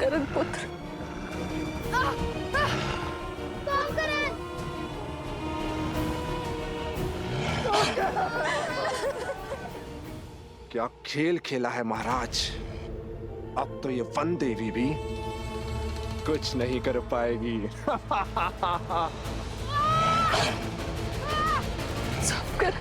करण पुत्र। क्या खेल खेला है महाराज। अब तो ये वन देवी भी कुछ नहीं कर पाएगी। सब कर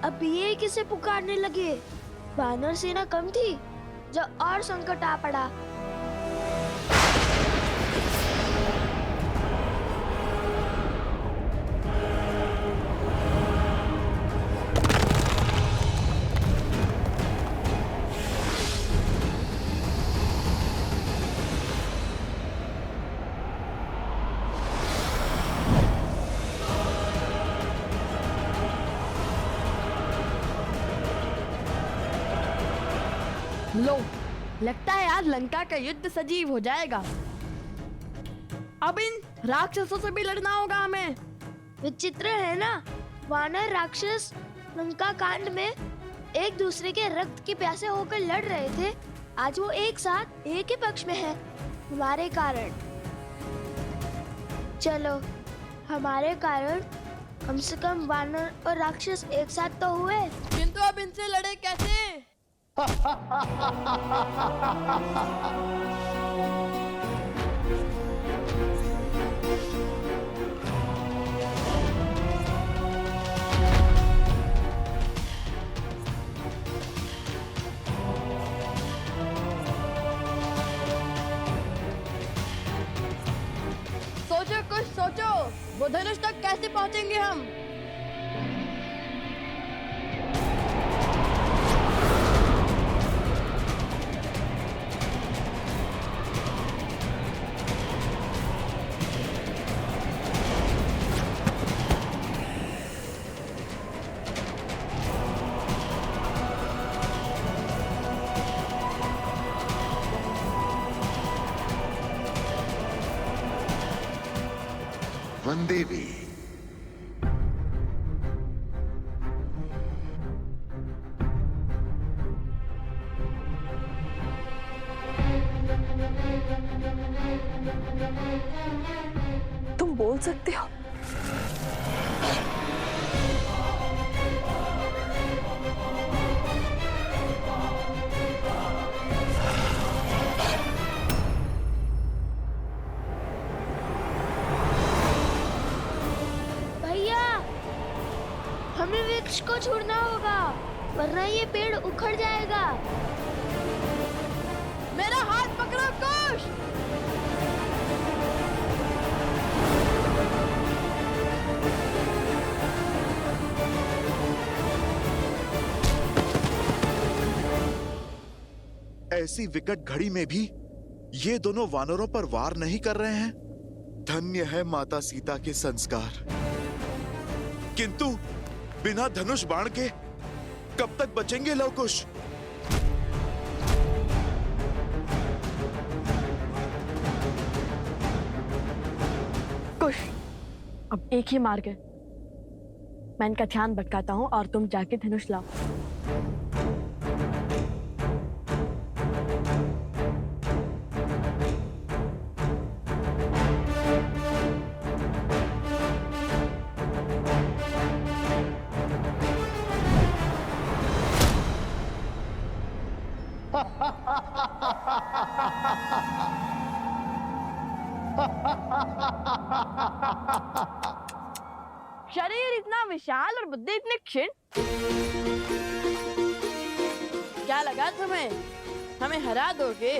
अब ये किसे पुकारने लगे? वानर सेना कम थी, जब और संकट आ पड़ा। लो, लगता है आज लंका का युद्ध सजीव हो जाएगा। अब इन राक्षसों से भी लड़ना होगा हमें। विचित्र है ना, वानर राक्षस लंका कांड में एक दूसरे के रक्त की प्यासे होकर लड़ रहे थे। आज वो एक साथ एक ही पक्ष में है, हमारे कारण। चलो, हमारे कारण कम से कम वानर और राक्षस एक साथ तो हुए। किंतु अब इनसे लड़े कैसे? सोचो, कुछ सोचो। वो धनुष तक कैसे पहुंचेंगे हम? वनदेवी, तुम बोल सकते हो? हमें वृक्ष को छोड़ना होगा, वरना ये पेड़ उखड़ जाएगा। मेरा हाथ पकड़ो कुश। ऐसी विकट घड़ी में भी ये दोनों वानरों पर वार नहीं कर रहे हैं। धन्य है माता सीता के संस्कार। किंतु बिना धनुष बाण के कब तक बचेंगे लवकुश? कुश, अब एक ही मार्ग है। मैं इनका ध्यान भटकाता हूँ और तुम जाके धनुष लाओ। शरीर इतना विशाल और बुद्धि इतनी क्षीण। क्या लगा तुम्हें हमें हरा दोगे?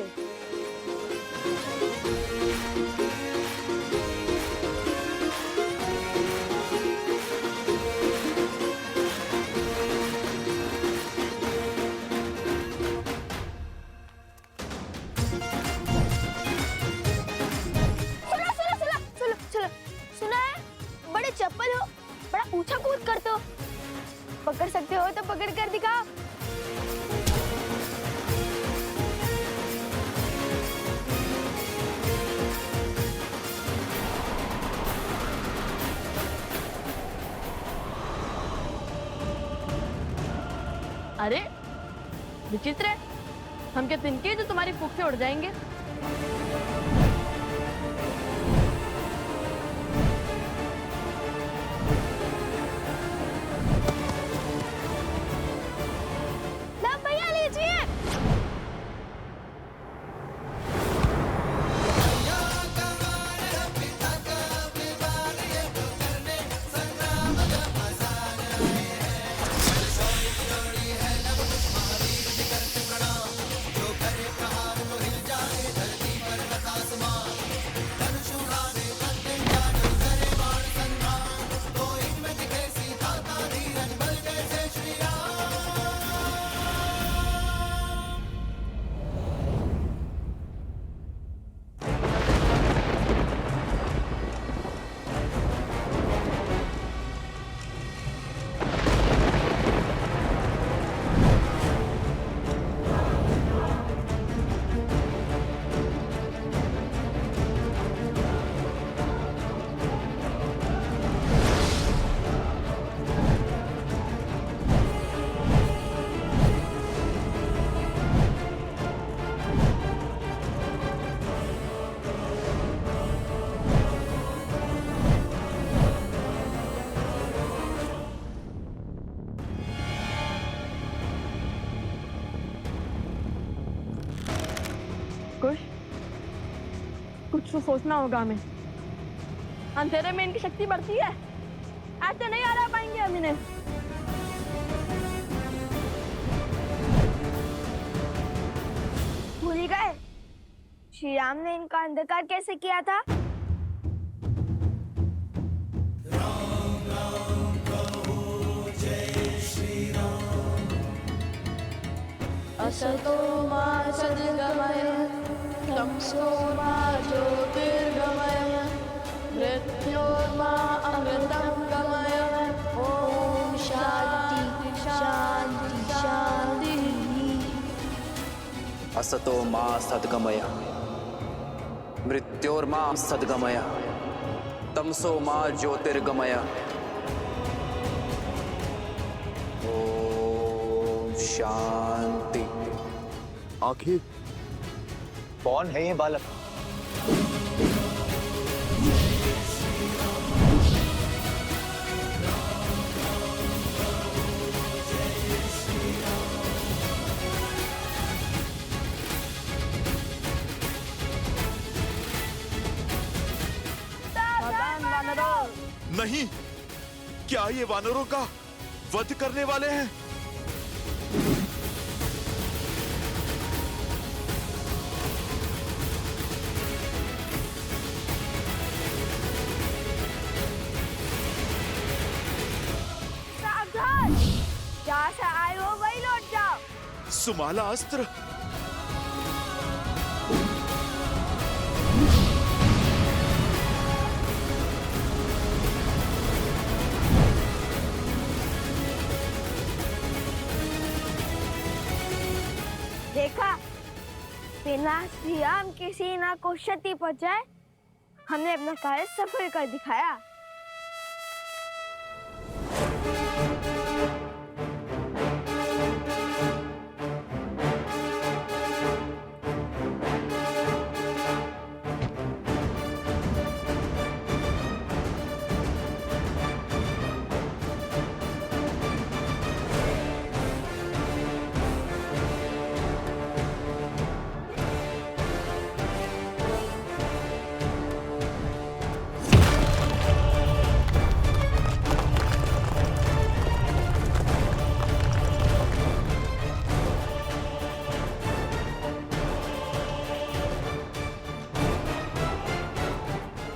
कर दिखाओ। अरे विचित्र है, हम क्या तिनके जो तुम्हारी फूंक से उड़ जाएंगे? लब भैया लीजिए। कुछ तो सोचना होगा हमें। अंधेरे में इनकी शक्ति बढ़ती है, ऐसे नहीं हरा पाएंगे हम इन्हें। भूल गए श्री राम ने इनका अंधकार कैसे किया था? असतो मा सद्गमय तमसो मा ज्योतिर्गमय मृत्योर्मा अमृतं गमय। ओम शांति शांति शांति। असतो मा सद्गमय मृत्योर्मा सद्गमय तमसो मा ज्योतिर्गमय। ओम शांति। आखिर कौन है ये बालक? नहीं, क्या ये वानरों का वध करने वाले हैं? सावधान, जहाँ से आए हो वही लौट जाओ। सुमाला अस्त्र। देखा, बिना श्री राम की सेना को क्षति पहुंचाए हमने अपना कार्य सफल कर दिखाया।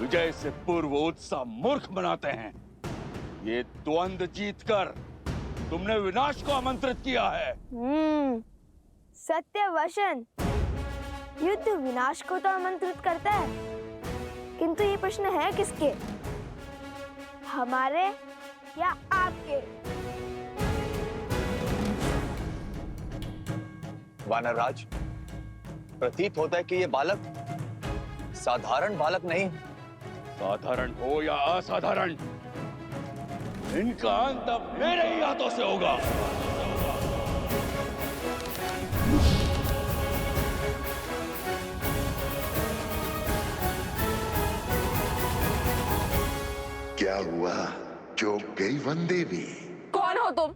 विजय से पूर्व उत्साह मूर्ख बनाते हैं। ये द्वंद्व जीतकर तुमने विनाश को आमंत्रित किया है। सत्य वचन। युद्ध विनाश को तो आमंत्रित करता है, किंतु ये प्रश्न है किसके, हमारे या आपके? वानरराज, प्रतीत होता है कि ये बालक साधारण बालक नहीं, साधारण हो या असाधारण, इनका अंत अब मेरे ही हाथों से होगा। क्या हुआ? चौंक गई वनदेवी? कौन हो तुम?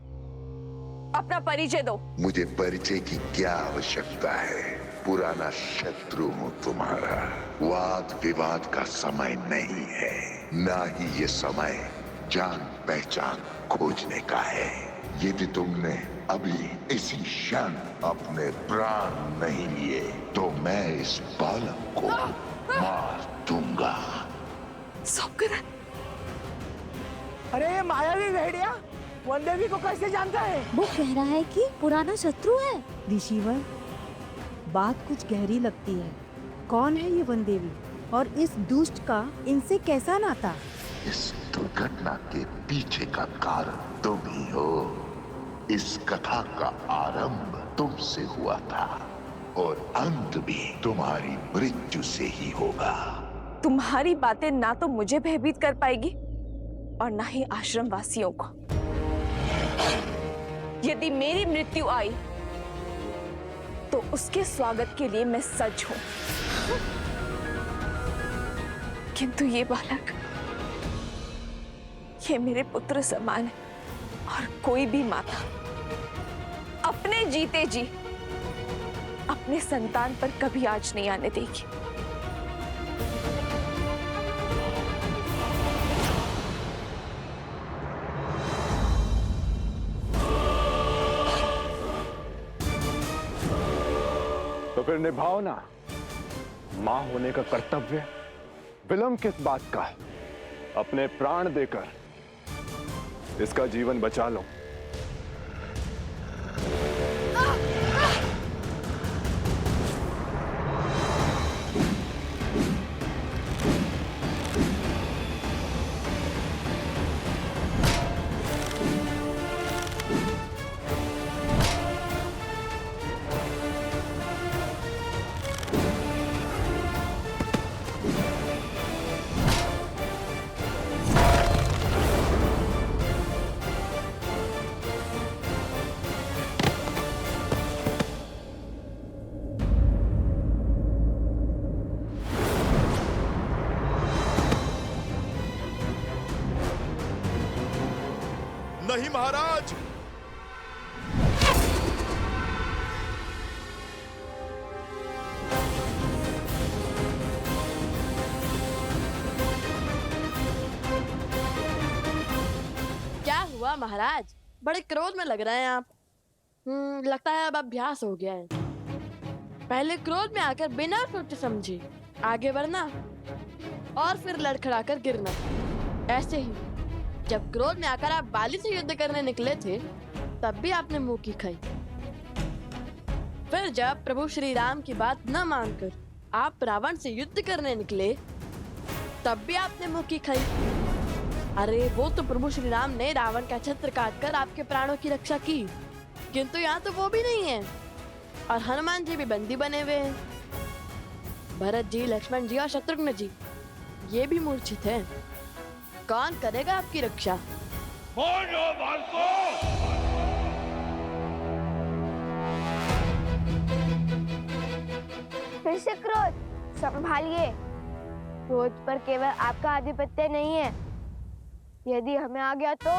अपना परिचय दो। मुझे परिचय की क्या आवश्यकता है? पुराना शत्रु हूँ तुम्हारा। वाद विवाद का समय नहीं है, ना ही ये समय जान पहचान खोजने का है। यदि तुमने अभी इसी क्षण अपने प्राण नहीं लिए तो मैं इस बालक को मार दूंगा। सबकरण, अरे ये मायावी भेड़िया वनदेवी को कैसे जानता है? वो कह रहा है कि पुराना शत्रु है। ऋषिवर, बात कुछ गहरी लगती है। कौन है ये वनदेवी और इस दुष्ट का इनसे कैसा नाता? इस दुर्घटना के पीछे का कारण तुम ही हो। इस कथा का आरंभ तुमसे हुआ था और अंत भी तुम्हारी मृत्यु से ही होगा। तुम्हारी बातें ना तो मुझे भयभीत कर पाएगी और ना ही आश्रम वासियों को। यदि मेरी मृत्यु आई तो उसके स्वागत के लिए मैं सज्ज हूं, किंतु ये बालक, ये मेरे पुत्र समान है और कोई भी माता अपने जीते जी अपने संतान पर कभी आँच नहीं आने देगी। तो फिर निभाओ ना मां होने का कर्तव्य। विलंब किस बात का? अपने प्राण देकर इसका जीवन बचा लो। नहीं महाराज। क्या हुआ महाराज? बड़े क्रोध में लग रहे हैं आप। लगता है अब अभ्यास हो गया है। पहले क्रोध में आकर बिना सोचे समझे आगे बढ़ना और फिर लड़खड़ाकर गिरना। ऐसे ही जब क्रोध में आकर आप बाली से युद्ध करने निकले थे तब भी आपने मुंह की खाई। फिर जब प्रभु श्री राम की बात न मानकर आप रावण से युद्ध करने निकले तब भी आपने मुंह की खाई। अरे वो तो प्रभु श्री राम ने रावण का छत्र काटकर आपके प्राणों की रक्षा की, किंतु यहाँ तो वो भी नहीं है और हनुमान जी भी बंदी बने हुए हैं। भरत जी, लक्ष्मण जी और शत्रुघ्न जी ये भी मूर्छित हैं। कौन करेगा आपकी रक्षा? फिर से क्रोध, संभालिए। क्रोध पर केवल आपका आधिपत्य नहीं है, यदि हमें आ गया तो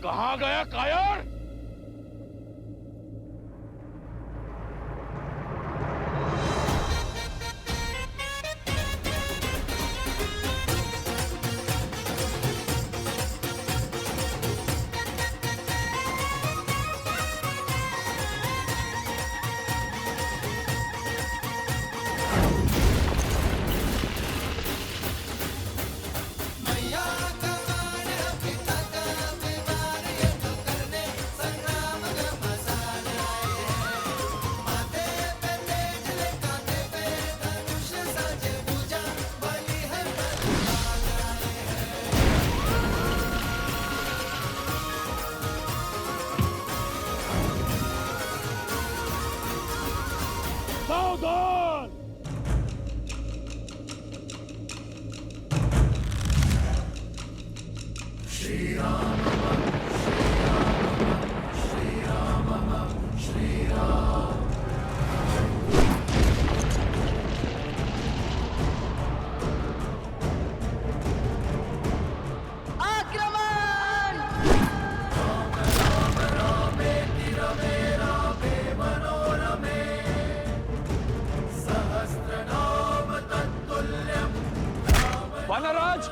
कहाँ गया कायर? वानराज!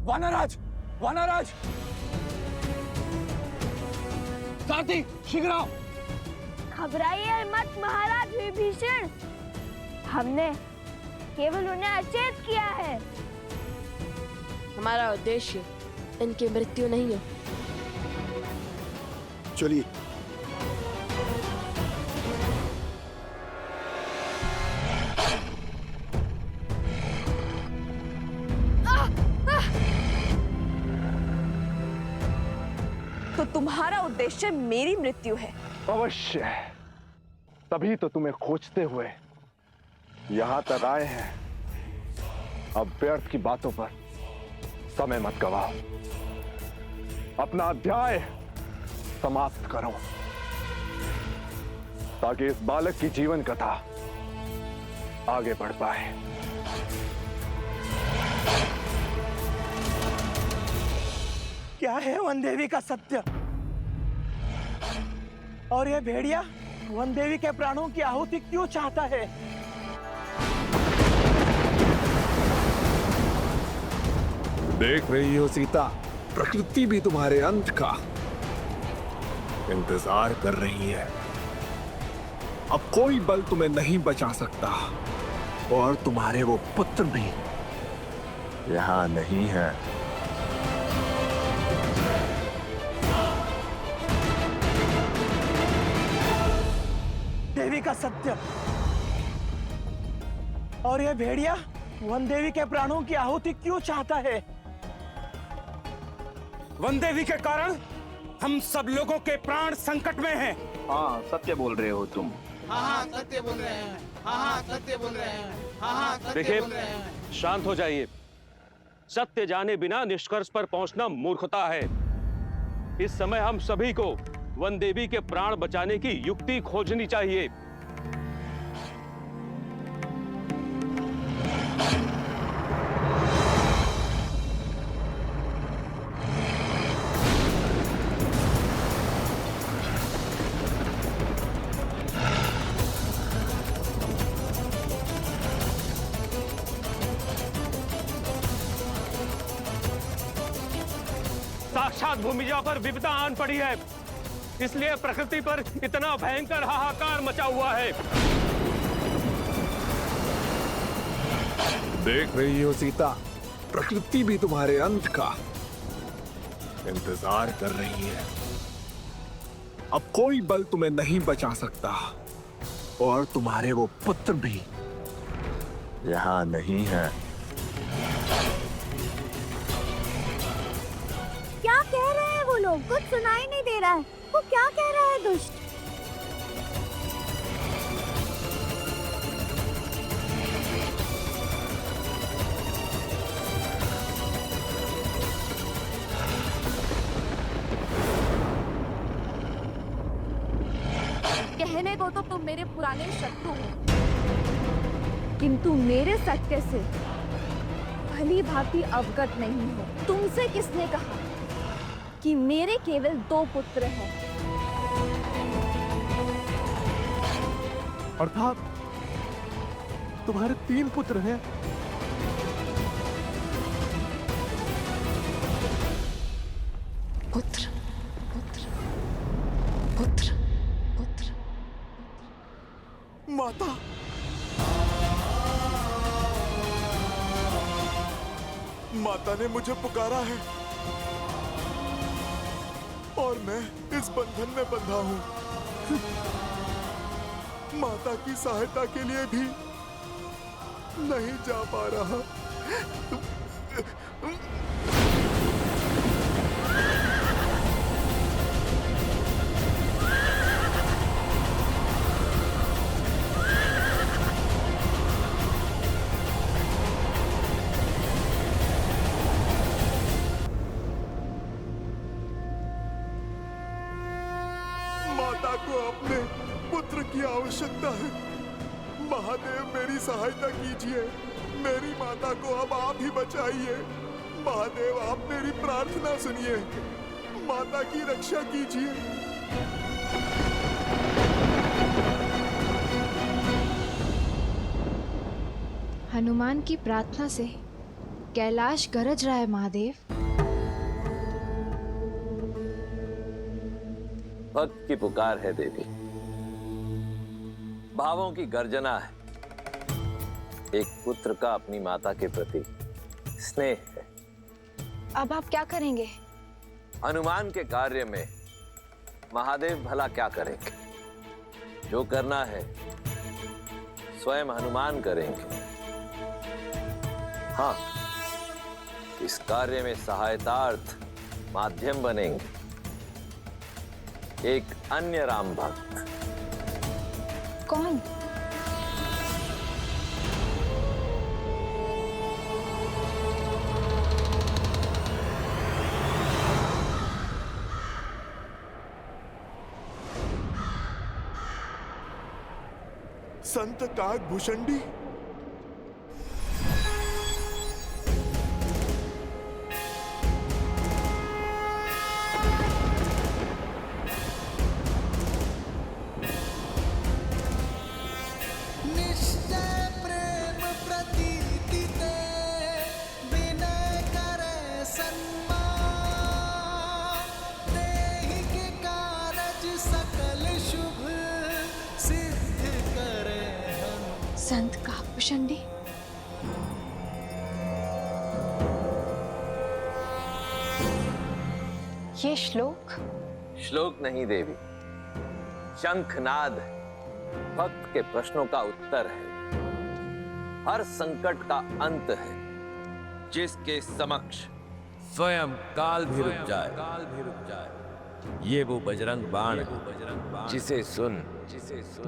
वानराज! वानराज! सारथी, शीघ्र आओ! घबराइए मत महाराज विभीषण, हमने केवल उन्हें अचेत किया है। हमारा उद्देश्य इनकी मृत्यु नहीं है। चलिए। तो तुम्हारा उद्देश्य मेरी मृत्यु है? अवश्य, तभी तो तुम्हें खोजते हुए यहां तक आए हैं। अब व्यर्थ की बातों पर समय मत गवाओ, अपना अध्याय समाप्त करो ताकि इस बालक की जीवन कथा आगे बढ़ पाए। क्या है वन देवी का सत्य? और ये भेड़िया वन देवी के प्राणों की आहुति क्यों चाहता है? देख रही हो सीता, प्रकृति भी तुम्हारे अंत का इंतजार कर रही है। अब कोई बल तुम्हें नहीं बचा सकता और तुम्हारे वो पुत्र भी यहाँ नहीं है। देवी का सत्य। और ये भेड़िया वन देवी के प्राणों की आहुति क्यों चाहता है? वन देवी के कारण हम सब लोगों के प्राण संकट में हैं। हाँ, सत्य बोल रहे हो तुम। हाँ, सत्य बोल रहे हैं। हाँ, सत्य बोल रहे हैं। हाँ, देखिए, शांत हो जाइए। सत्य जाने बिना निष्कर्ष पर पहुंचना मूर्खता है। इस समय हम सभी को वन देवी के प्राण बचाने की युक्ति खोजनी चाहिए। साक्षात भूमिजा पर विपदा आन पड़ी है, इसलिए प्रकृति पर इतना भयंकर हाहाकार मचा हुआ है। देख रही हो सीता, प्रकृति भी तुम्हारे अंत का इंतजार कर रही है। अब कोई बल तुम्हें नहीं बचा सकता और तुम्हारे वो पुत्र भी यहाँ नहीं है। क्या कह रहे हैं वो लोग? कुछ सुनाई नहीं दे रहा है। वो क्या कह रहा है दुष्ट? कहने को तो तुम मेरे पुराने शत्रु हो, किंतु मेरे सत्य से भली भांति अवगत नहीं हो। तुमसे किसने कहा कि मेरे केवल 2 पुत्र हैं? अर्थात तुम्हारे 3 पुत्र हैं। पुत्र पुत्र पुत्र पुत्र। माता, माता ने मुझे पुकारा है और मैं इस बंधन में बंधा हूं। माता की सहायता के लिए भी नहीं जा पा रहा। माता को अपने पुत्र की आवश्यकता है। महादेव, मेरी सहायता कीजिए। मेरी माता को अब आप ही बचाइए। महादेव, आप मेरी प्रार्थना सुनिए। माता की रक्षा कीजिए। हनुमान की प्रार्थना से कैलाश गरज रहा है महादेव। भक्त की पुकार है देवी, भावों की गर्जना है। एक पुत्र का अपनी माता के प्रति स्नेह है। अब आप क्या करेंगे? हनुमान के कार्य में महादेव भला क्या करेंगे? जो करना है स्वयं हनुमान करेंगे। हाँ, इस कार्य में सहायतार्थ माध्यम बनेंगे एक अन्य राम भक्त। कौन? संत काकभूषणी। संत काकभूषणी। ये श्लोक नहीं देवी, शंखनाद भक्त के प्रश्नों का उत्तर है। हर संकट का अंत है जिसके समक्ष स्वयं काल भी रुक जाए। ये वो बजरंग बाण है जिसे सुन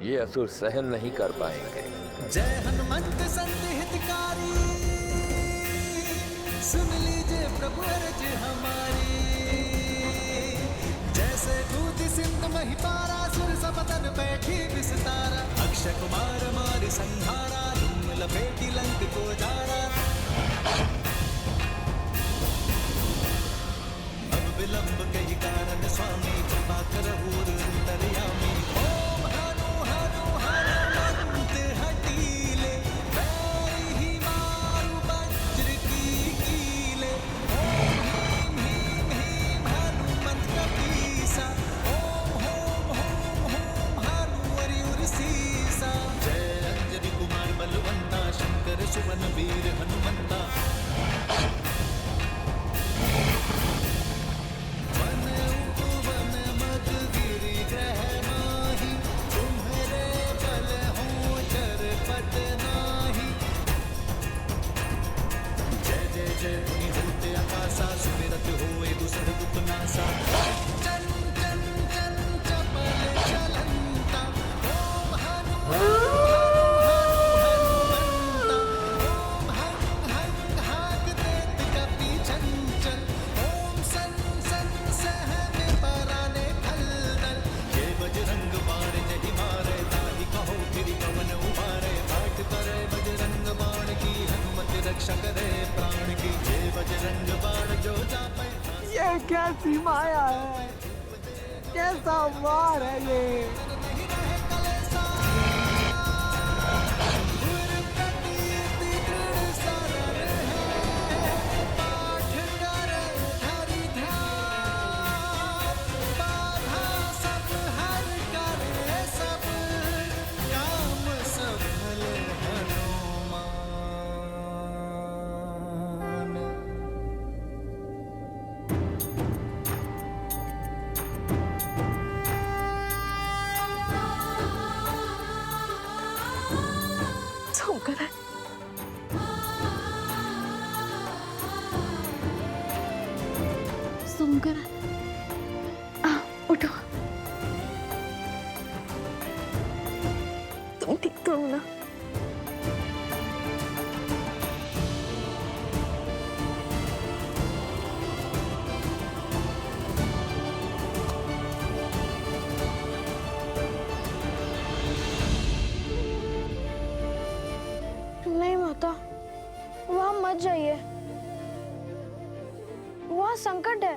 ये असुर सहन नहीं कर पाएंगे। जय हनुमंत संत हितकारी, सुन लीजिए प्रभु अर्ज हमारी। जैसे दूध सिंध महिपारा, सुर समतन बैठी विस्तारा। अक्षय कुमार मार संहारा, धूम लपेटी लंक को जारा। अब विलंब कई कारण स्वामी, कृपा करहु अंतर्यामी। ओम हनु हनु हनुमंत हटीले, पैर ही मारु वज्र की कीले। ओम ह्रीं ह्रीं हनुमंत कपीसा, ओम होम होम होम हनु हरिउर सीसा। जय अंजनी कुमार बलवंता, शंकर सुवन वीर हनुमंता। जय मुनि होते आकाशा, सुमिरत होए दूसर दुख नासा। चन चन चन चपल चलंता, ओम हनु हनुमंता। ओम हं हं हाक देत कपि चंचल। ओम सन सन सहने पराने खलदल। ये बजरंग बाण जहि मारे, ताहि कहो फिर पवन उबारे। पाठ करे बजरंग बाण की, हनुमत रक्षा करे प्राण की। ये बजरंग बाण जो जापै। ये कैसी माया है, कैसा वार है ये। सुमकर, उठो। तुम ठीक तो हो ना? नहीं माता, वहां मत जाइए, वहां संकट है।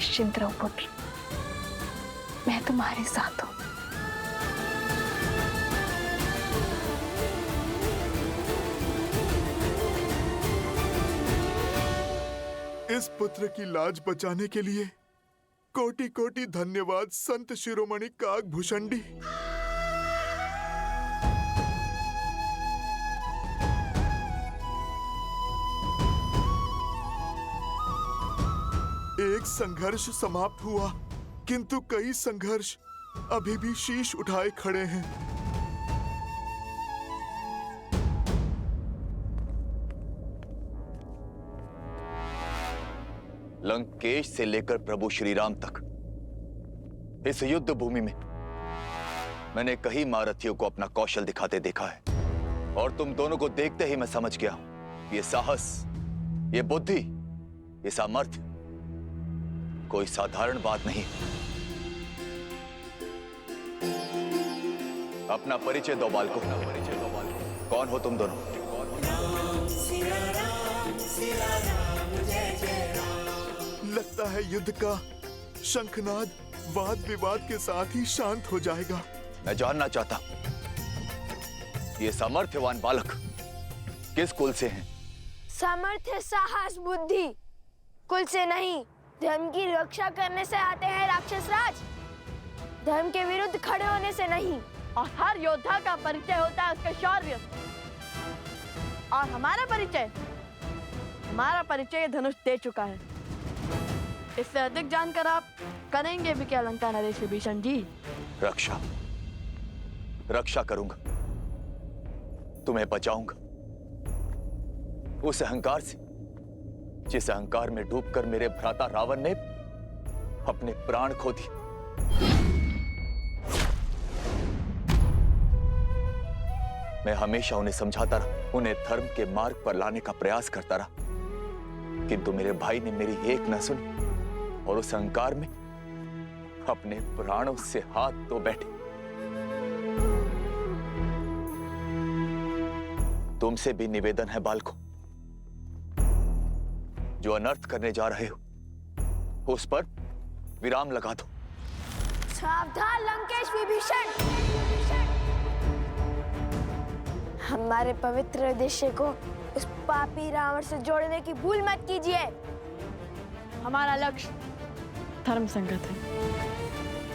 निश्चिंत रहो पुत्र, मैं तुम्हारे साथ हूँ। इस पुत्र की लाज बचाने के लिए कोटि कोटि धन्यवाद संत शिरोमणि काकभूषणी। एक संघर्ष समाप्त हुआ, किंतु कई संघर्ष अभी भी शीश उठाए खड़े हैं। लंकेश से लेकर प्रभु श्री राम तक इस युद्ध भूमि में मैंने कई महारथियों को अपना कौशल दिखाते देखा है, और तुम दोनों को देखते ही मैं समझ गया हूं, ये साहस, ये बुद्धि, ये सामर्थ्य कोई साधारण बात नहीं। अपना परिचय दो बालको, कौन हो तुम दोनों? लगता है युद्ध का शंखनाद वाद विवाद के साथ ही शांत हो जाएगा। मैं जानना चाहता हूं ये सामर्थ्यवान बालक किस कुल से हैं? सामर्थ्य, साहस, बुद्धि कुल से नहीं, धर्म की रक्षा करने से आते हैं राक्षस राज। धर्म के विरुद्ध खड़े होने से नहीं। और हर योद्धा का परिचय होता है उसके शौर्य। और हमारा परिचय धनुष दे चुका है। इससे अधिक जानकर आप करेंगे भी क्या लंका नरेश विभीषण जी? रक्षा करूंगा, तुम्हें बचाऊंगा उस अहंकार से जिस अहंकार में डूबकर मेरे भ्राता रावण ने अपने प्राण खो दिए। मैं हमेशा उन्हें समझाता रहा, उन्हें धर्म के मार्ग पर लाने का प्रयास करता रहा, किंतु मेरे भाई ने मेरी एक न सुनी और उस अहंकार में अपने प्राणों से हाथ धो बैठे। तुमसे भी निवेदन है बालको, जो अनर्थ करने जा रहे हो उस पर विराम लगा दो। सावधान लंकेश विभीषण, हमारे पवित्र उद्देश्य को उस पापी रावण से जोड़ने की भूल मत कीजिए। हमारा लक्ष्य धर्म संगत है।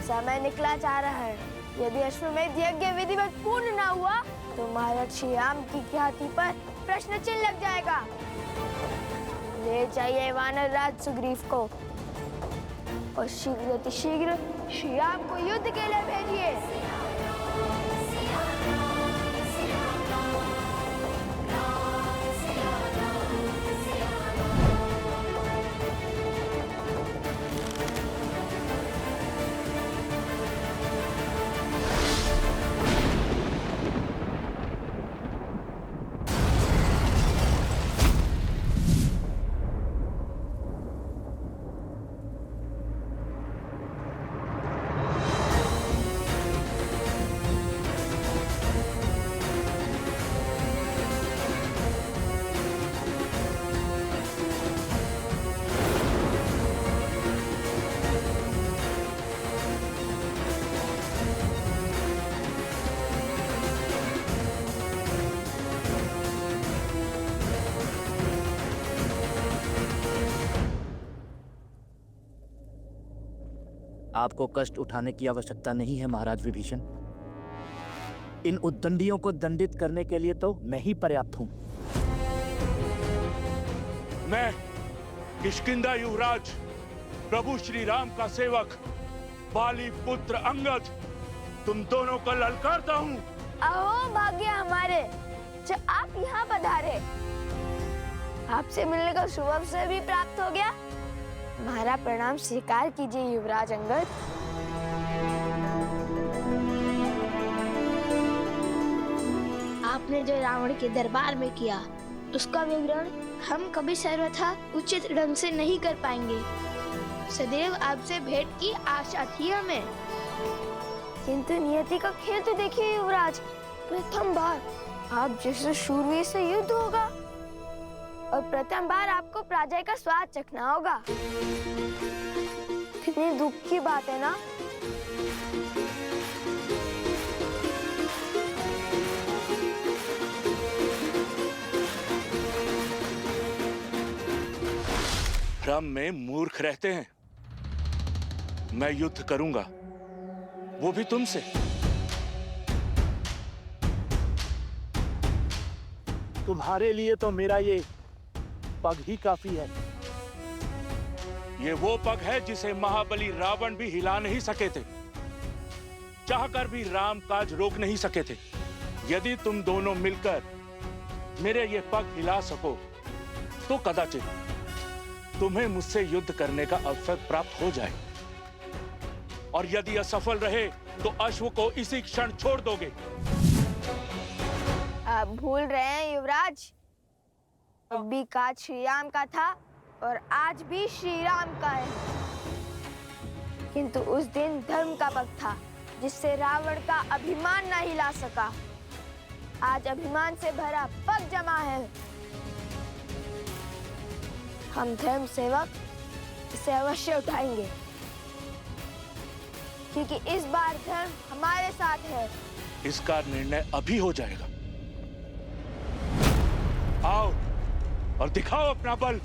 समय निकला जा रहा है। यदि अश्वमेध यज्ञ विधिवत पूर्ण न हुआ तो महाराज श्री राम की ख्याति पर प्रश्न चिन्ह लग जाएगा। ले जाइए वानर राज सुग्रीव को और शीघ्र श्री राम को युद्ध के लिए भेजिए। आपको कष्ट उठाने की आवश्यकता नहीं है महाराज विभीषण। इन उद्दंडियों को दंडित करने के लिए तो मैं ही पर्याप्त हूं। मैं किष्किंधा युवराज प्रभु श्री राम का सेवक बाली पुत्र अंगद तुम दोनों को ललकारता हूं। अहो भाग्य हमारे जो आप यहाँ पधारे। आपसे मिलने का शुभ अवसर भी प्राप्त हो गया। हमारा प्रणाम स्वीकार कीजिए युवराज अंगद। आपने जो रावण के दरबार में किया उसका विवरण हम कभी सर्वथा उचित ढंग से नहीं कर पाएंगे। सदैव आपसे भेंट की आशा थी हमें, किंतु नियति का खेल तो देखिए युवराज। प्रथम बार आप जैसे शूरवीर से युद्ध होगा और प्रथम बार आपको पराजय का स्वाद चखना होगा। कितनी दुख की बात है ना। भ्रम में मूर्ख रहते हैं। मैं युद्ध करूंगा, वो भी तुमसे। तुम्हारे लिए तो मेरा ये पग ही काफी है। ये वो पग है जिसे महाबली रावण भी हिला नहीं सके थे। चाहकर भी राम काज रोक नहीं सके थे। यदि तुम दोनों मिलकर मेरे ये पग हिला सको तो कदाचित तुम्हें मुझसे युद्ध करने का अवसर प्राप्त हो जाए, और यदि असफल रहे तो अश्व को इसी क्षण छोड़ दोगे। आप भूल रहे हैं युवराज, अभी काज श्री राम का था और आज भी श्री राम का है। किंतु उस दिन धर्म का पग था जिससे रावण का अभिमान न हिला सका। आज अभिमान से भरा पग जमा है। हम धर्म सेवक इसे अवश्य उठाएंगे, क्योंकि इस बार धर्म हमारे साथ है। इसका निर्णय अभी हो जाएगा। आओ और दिखाओ अपना बल।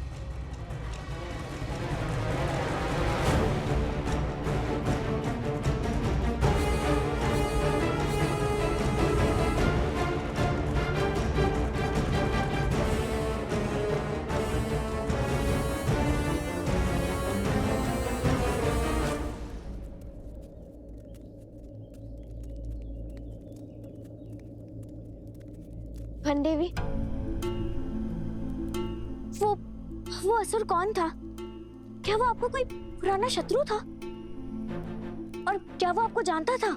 देवी, वो असुर कौन था? क्या वो आपको कोई पुराना शत्रु था? और क्या वो आपको जानता था?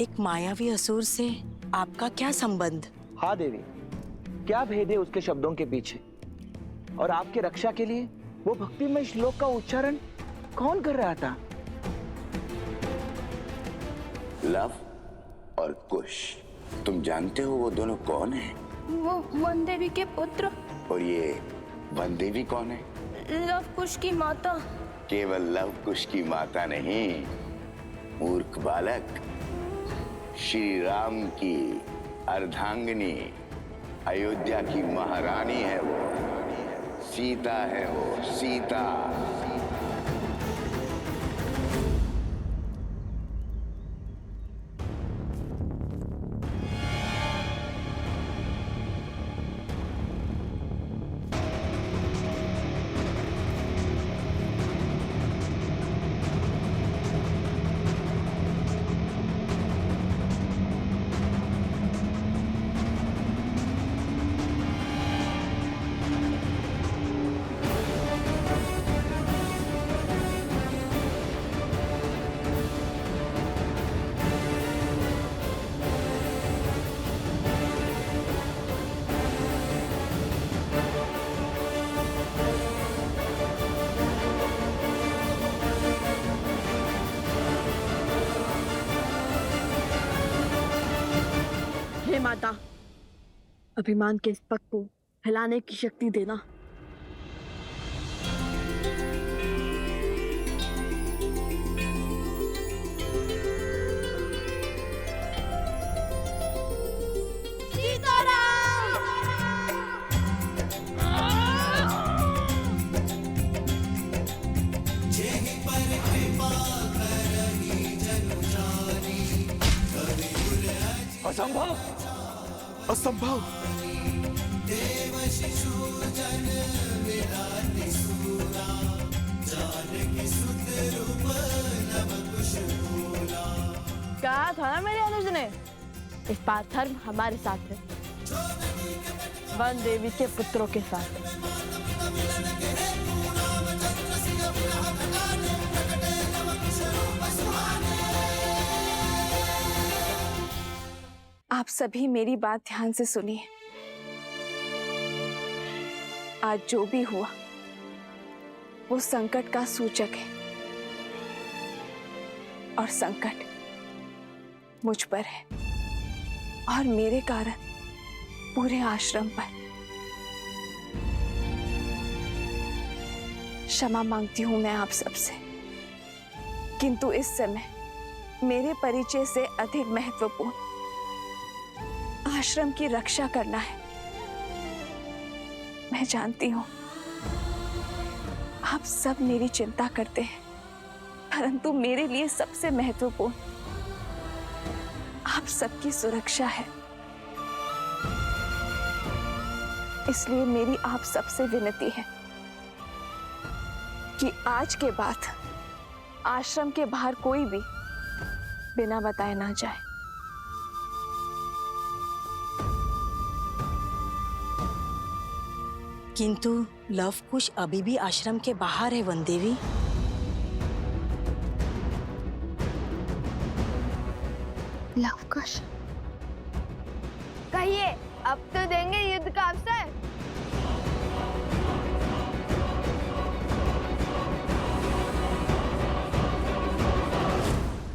एक मायावी असुर से आपका क्या संबंध? हाँ देवी, क्या भेद है उसके शब्दों के पीछे? और आपके रक्षा के लिए वो भक्तिमय श्लोक का उच्चारण कौन कर रहा था? लव और कुश, तुम जानते हो वो दोनों कौन हैं? वो वन देवी के पुत्र। और ये वन देवी कौन है? लव कुश की माता। केवल लव कुश की माता नहीं, मूर्ख बालक, श्री राम की अर्धांगिनी, अयोध्या की महारानी है वो, सीता है वो, सीता। हे माता, अभिमान के इस पग को हिलाने की शक्ति देना। असंभव, असंभव। कहा था ना मेरे अनुज ने, इस बार धर्म हमारे साथ है, वन देवी के पुत्रों के साथ। आप सभी मेरी बात ध्यान से सुनिए। आज जो भी हुआ वो संकट का सूचक है, और संकट मुझ पर है और मेरे कारण पूरे आश्रम पर। क्षमा मांगती हूँ मैं आप सबसे, किंतु इस समय मेरे परिचय से अधिक महत्वपूर्ण आश्रम की रक्षा करना है। मैं जानती हूँ आप सब मेरी चिंता करते हैं, परंतु मेरे लिए सबसे महत्वपूर्ण आप सबकी सुरक्षा है। इसलिए मेरी आप सबसे विनती है कि आज के बाद आश्रम के बाहर कोई भी बिना बताए ना जाए। किंतु लव कुश अभी भी आश्रम के बाहर है वनदेवी। लवकुश, कहिए, अब तो देंगे युद्ध का अवसर।